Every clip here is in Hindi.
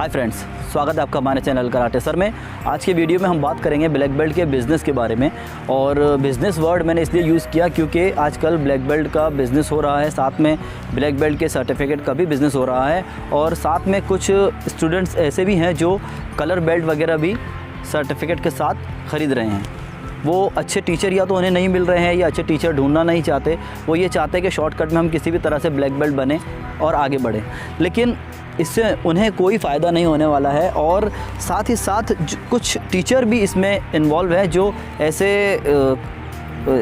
हाय फ्रेंड्स, स्वागत है आपका हमारे चैनल कराटे सर में। आज के वीडियो में हम बात करेंगे ब्लैक बेल्ट के बिज़नेस के बारे में। और बिज़नेस वर्ड मैंने इसलिए यूज़ किया क्योंकि आजकल ब्लैक बेल्ट का बिज़नेस हो रहा है, साथ में ब्लैक बेल्ट के सर्टिफिकेट का भी बिज़नेस हो रहा है। और साथ में कुछ स्टूडेंट्स ऐसे भी हैं जो कलर बेल्ट वगैरह भी सर्टिफिकेट के साथ ख़रीद रहे हैं। वो अच्छे टीचर या तो उन्हें नहीं मिल रहे हैं या अच्छे टीचर ढूंढना नहीं चाहते। वो ये चाहते हैं कि शॉर्टकट में हम किसी भी तरह से ब्लैक बेल्ट बने और आगे बढ़ें, लेकिन इससे उन्हें कोई फ़ायदा नहीं होने वाला है। और साथ ही साथ कुछ टीचर भी इसमें इन्वॉल्व हैं जो ऐसे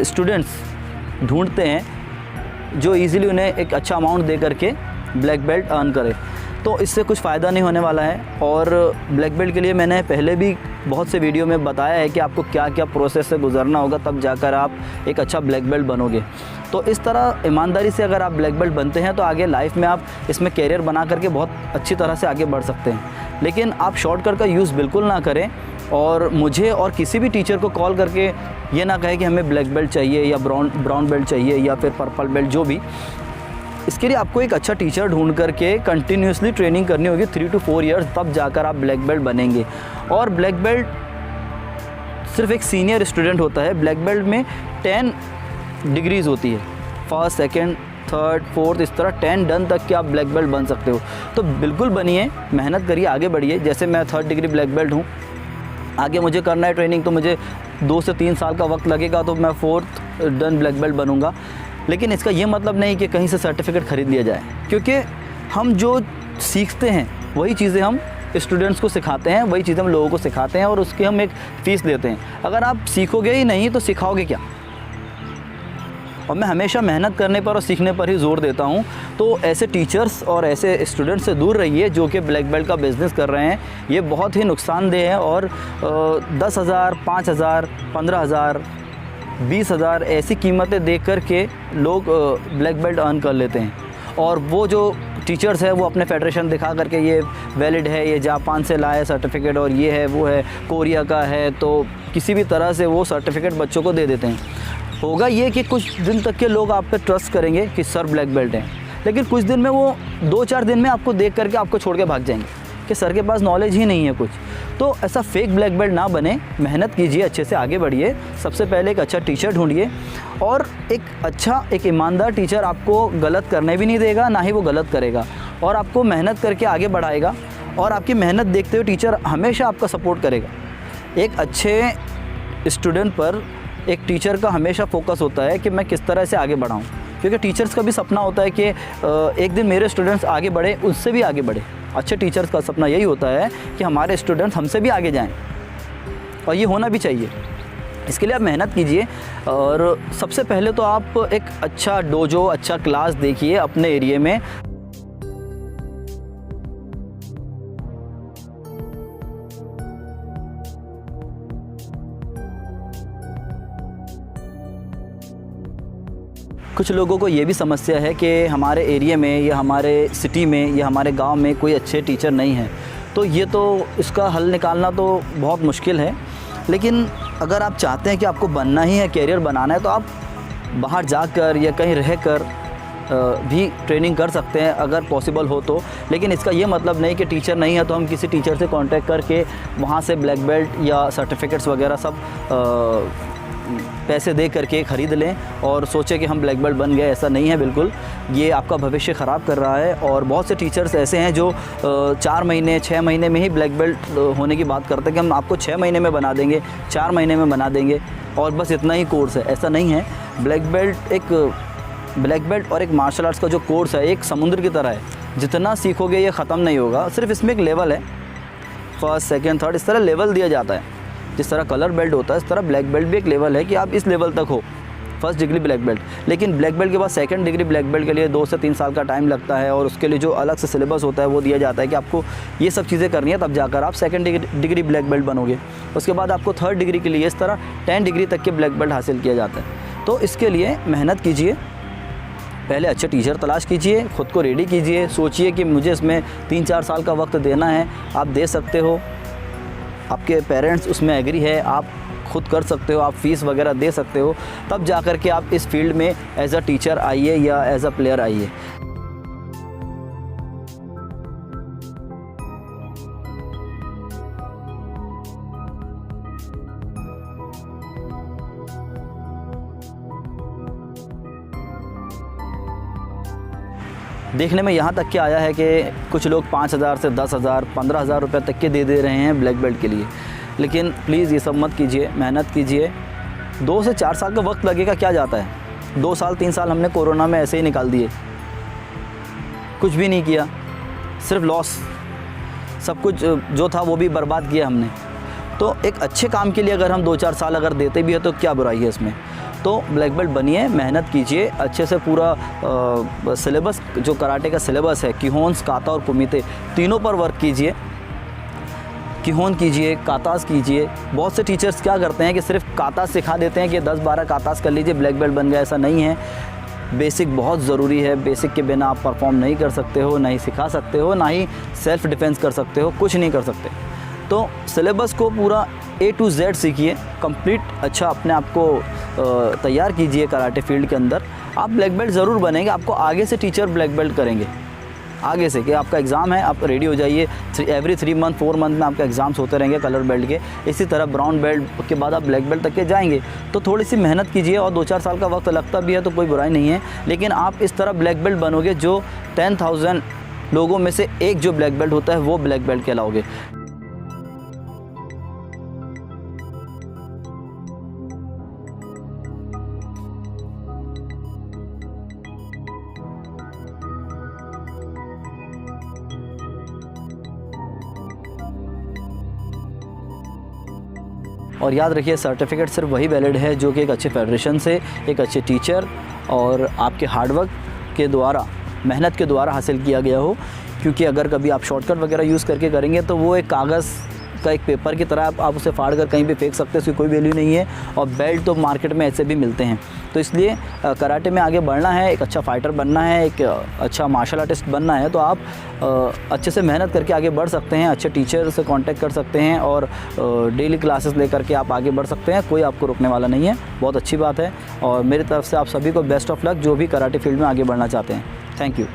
स्टूडेंट्स ढूंढते हैं जो इजीली उन्हें एक अच्छा अमाउंट दे करके ब्लैक बेल्ट अर्न करे। तो इससे कुछ फ़ायदा नहीं होने वाला है। और ब्लैक बेल्ट के लिए मैंने पहले भी बहुत से वीडियो में बताया है कि आपको क्या क्या प्रोसेस से गुजरना होगा, तब जाकर आप एक अच्छा ब्लैक बेल्ट बनोगे। तो इस तरह ईमानदारी से अगर आप ब्लैक बेल्ट बनते हैं तो आगे लाइफ में आप इसमें कैरियर बना करके बहुत अच्छी तरह से आगे बढ़ सकते हैं। लेकिन आप शॉर्टकट का यूज़ बिल्कुल ना करें और मुझे और किसी भी टीचर को कॉल करके ये ना कहे कि हमें ब्लैक बेल्ट चाहिए या ब्राउन बेल्ट चाहिए या फिर पर्पल बेल्ट, जो भी। इसके लिए आपको एक अच्छा टीचर ढूंढ करके कंटिन्यूसली ट्रेनिंग करनी होगी 3 to 4 ईयर्स, तब जाकर आप ब्लैक बेल्ट बनेंगे। और ब्लैक बेल्ट सिर्फ एक सीनियर स्टूडेंट होता है। ब्लैक बेल्ट में 10 डिग्रीज़ होती है, फर्स्ट, सेकंड, थर्ड, फोर्थ, इस तरह 10 डन तक के आप ब्लैक बेल्ट बन सकते हो। तो बिल्कुल बनिए, मेहनत करिए, आगे बढ़िए। जैसे मैं 3rd डिग्री ब्लैक बेल्ट हूँ, आगे मुझे करना है ट्रेनिंग तो मुझे 2 से 3 साल का वक्त लगेगा, तो मैं 4th डन ब्लैक बेल्ट बनूँगा। लेकिन इसका ये मतलब नहीं कि कहीं से सर्टिफिकेट ख़रीद लिया जाए, क्योंकि हम जो सीखते हैं वही चीज़ें हम स्टूडेंट्स को सिखाते हैं, वही चीज़ें हम लोगों को सिखाते हैं और उसकी हम एक फ़ीस लेते हैं। अगर आप सीखोगे ही नहीं तो सिखाओगे क्या? और मैं हमेशा मेहनत करने पर और सीखने पर ही ज़ोर देता हूँ। तो ऐसे टीचर्स और ऐसे स्टूडेंट्स से दूर रहिए जो कि ब्लैक बेल्ट का बिज़नेस कर रहे हैं। ये बहुत ही नुकसानदेह है। और 10,000, 5,000, 15,000, 20,000 ऐसी कीमतें देख कर के लोग ब्लैक बेल्ट अर्न कर लेते हैं। और वो जो टीचर्स है वो अपने फेडरेशन दिखा करके ये वैलिड है, ये जापान से लाया सर्टिफिकेट और ये है, वो है, कोरिया का है, तो किसी भी तरह से वो सर्टिफिकेट बच्चों को दे देते हैं। होगा ये कि कुछ दिन तक के लोग आप पे ट्रस्ट करेंगे कि सर ब्लैक बेल्ट हैं, लेकिन कुछ दिन में वो 2-4 दिन में आपको देख करके आपको छोड़ के भाग जाएंगे कि सर के पास नॉलेज ही नहीं है कुछ। तो ऐसा फेक ब्लैक बेल्ट ना बने, मेहनत कीजिए, अच्छे से आगे बढ़िए। सबसे पहले एक अच्छा टीचर ढूंढिए और एक ईमानदार टीचर आपको गलत करने भी नहीं देगा, ना ही वो गलत करेगा, और आपको मेहनत करके आगे बढ़ाएगा। और आपकी मेहनत देखते हुए टीचर हमेशा आपका सपोर्ट करेगा। एक अच्छे स्टूडेंट पर एक टीचर का हमेशा फोकस होता है कि मैं किस तरह से आगे बढ़ाऊँ, क्योंकि टीचर्स का भी सपना होता है कि एक दिन मेरे स्टूडेंट्स आगे बढ़े, उससे भी आगे बढ़े। अच्छे टीचर्स का सपना यही होता है कि हमारे स्टूडेंट्स हमसे भी आगे जाएं, और ये होना भी चाहिए। इसके लिए आप मेहनत कीजिए। और सबसे पहले तो आप एक अच्छा डोजो, अच्छा क्लास देखिए अपने एरिया में। कुछ लोगों को ये भी समस्या है कि हमारे एरिया में या हमारे सिटी में या हमारे गांव में कोई अच्छे टीचर नहीं हैं। तो ये तो इसका हल निकालना तो बहुत मुश्किल है। लेकिन अगर आप चाहते हैं कि आपको बनना ही है, कैरियर बनाना है, तो आप बाहर जाकर या कहीं रहकर भी ट्रेनिंग कर सकते हैं अगर पॉसिबल हो तो। लेकिन इसका ये मतलब नहीं कि टीचर नहीं है तो हम किसी टीचर से कांटेक्ट करके वहाँ से ब्लैक बेल्ट या सर्टिफिकेट्स वगैरह सब पैसे दे करके ख़रीद लें और सोचें कि हम ब्लैक बेल्ट बन गए। ऐसा नहीं है बिल्कुल, ये आपका भविष्य ख़राब कर रहा है। और बहुत से टीचर्स ऐसे हैं जो 4 महीने 6 महीने में ही ब्लैक बेल्ट होने की बात करते हैं कि हम आपको 6 महीने में बना देंगे, 4 महीने में बना देंगे और बस इतना ही कोर्स है। ऐसा नहीं है। ब्लैक बेल्ट और एक मार्शल आर्ट्स का जो कोर्स है एक समुद्र की तरह है। जितना सीखोगे ये ख़त्म नहीं होगा। सिर्फ इसमें एक लेवल है, फर्स्ट, सेकेंड, थर्ड, इस तरह लेवल दिया जाता है। जिस तरह कलर बेल्ट होता है इस तरह ब्लैक बेल्ट भी एक लेवल है कि आप इस लेवल तक हो, 1st डिग्री ब्लैक बेल्ट। लेकिन ब्लैक बेल्ट के बाद 2nd डिग्री ब्लैक बेल्ट के लिए 2 से 3 साल का टाइम लगता है, और उसके लिए जो अलग से सिलेबस होता है वो दिया जाता है कि आपको ये सब चीज़ें करनी है, तब जाकर आप 2nd डिग्री ब्लैक बेल्ट बनोगे। उसके बाद आपको 3rd डिग्री के लिए इस तरह 10 डिग्री तक के ब्लैक बेल्ट हासिल किया जाता है। तो इसके लिए मेहनत कीजिए, पहले अच्छे टीचर तलाश कीजिए, ख़ुद को रेडी कीजिए, सोचिए कि मुझे इसमें 3-4 साल का वक्त देना है। आप दे सकते हो, आपके पेरेंट्स उसमें एग्री है, आप खुद कर सकते हो, आप फ़ीस वगैरह दे सकते हो, तब जाकर के आप इस फील्ड में एज अ टीचर आइए या एज अ प्लेयर आइए। देखने में यहाँ तक के आया है कि कुछ लोग 5,000 से 10,000 15,000 रुपये तक के दे रहे हैं ब्लैक बेल्ट के लिए। लेकिन प्लीज़ ये सब मत कीजिए, मेहनत कीजिए। 2 से 4 साल का वक्त लगेगा, क्या जाता है। 2 साल 3 साल हमने कोरोना में ऐसे ही निकाल दिए, कुछ भी नहीं किया, सिर्फ लॉस, सब कुछ जो था वो भी बर्बाद किया हमने। तो एक अच्छे काम के लिए अगर हम 2-4 साल अगर देते भी है तो क्या बुराई है इसमें। तो ब्लैक बेल्ट बनिए, मेहनत कीजिए, अच्छे से पूरा सिलेबस जो कराटे का सिलेबस है, किहोन्स, काता और कुमिते, तीनों पर वर्क कीजिए। किहोन कीजिए, कातास कीजिए। बहुत से टीचर्स क्या करते हैं कि सिर्फ कातास सिखा देते हैं कि 10-12 कातास कर लीजिए ब्लैक बेल्ट बन गया, ऐसा नहीं है। बेसिक बहुत ज़रूरी है, बेसिक के बिना आप परफॉर्म नहीं कर सकते हो, ना ही सिखा सकते हो, ना ही सेल्फ़ डिफेंस कर सकते हो, कुछ नहीं कर सकते। तो सिलेबस को पूरा A to Z सीखिए, कंप्लीट अच्छा अपने आप को तैयार कीजिए कराटे फील्ड के अंदर। आप ब्लैक बेल्ट ज़रूर बनेंगे, आपको आगे से टीचर ब्लैक बेल्ट करेंगे, आगे से कि आपका एग्ज़ाम है, आप रेडी हो जाइए। एवरी 3 मंथ 4 मंथ में आपका एग्ज़ाम्स होते रहेंगे कलर बेल्ट के। इसी तरह ब्राउन बेल्ट के बाद आप ब्लैक बेल्ट तक के जाएंगे। तो थोड़ी सी मेहनत कीजिए, और 2-4 साल का वक्त लगता भी है तो कोई बुराई नहीं है। लेकिन आप इस तरह ब्लैक बेल्ट बनोगे जो 10,000 लोगों में से एक जो ब्लैक बेल्ट होता है वो ब्लैक बेल्ट कहलाओगे। और याद रखिए, सर्टिफिकेट सिर्फ वही वैलिड है जो कि एक अच्छे फेडरेशन से, एक अच्छे टीचर और आपके हार्डवर्क के द्वारा, मेहनत के द्वारा हासिल किया गया हो। क्योंकि अगर कभी आप शॉर्टकट वगैरह यूज़ करके करेंगे तो वो एक कागज़ का एक पेपर की तरह आप उसे फाड़ कर कहीं भी फेंक सकते हैं, उसकी कोई वैल्यू नहीं है। और बेल्ट तो मार्केट में ऐसे भी मिलते हैं। तो इसलिए कराटे में आगे बढ़ना है, एक अच्छा फाइटर बनना है, एक अच्छा मार्शल आर्टिस्ट बनना है, तो आप अच्छे से मेहनत करके आगे बढ़ सकते हैं, अच्छे टीचर से कांटेक्ट कर सकते हैं और डेली क्लासेस लेकर के आप आगे बढ़ सकते हैं। कोई आपको रोकने वाला नहीं है। बहुत अच्छी बात है। और मेरी तरफ से आप सभी को बेस्ट ऑफ लक, जो भी कराटे फील्ड में आगे बढ़ना चाहते हैं। Thank you.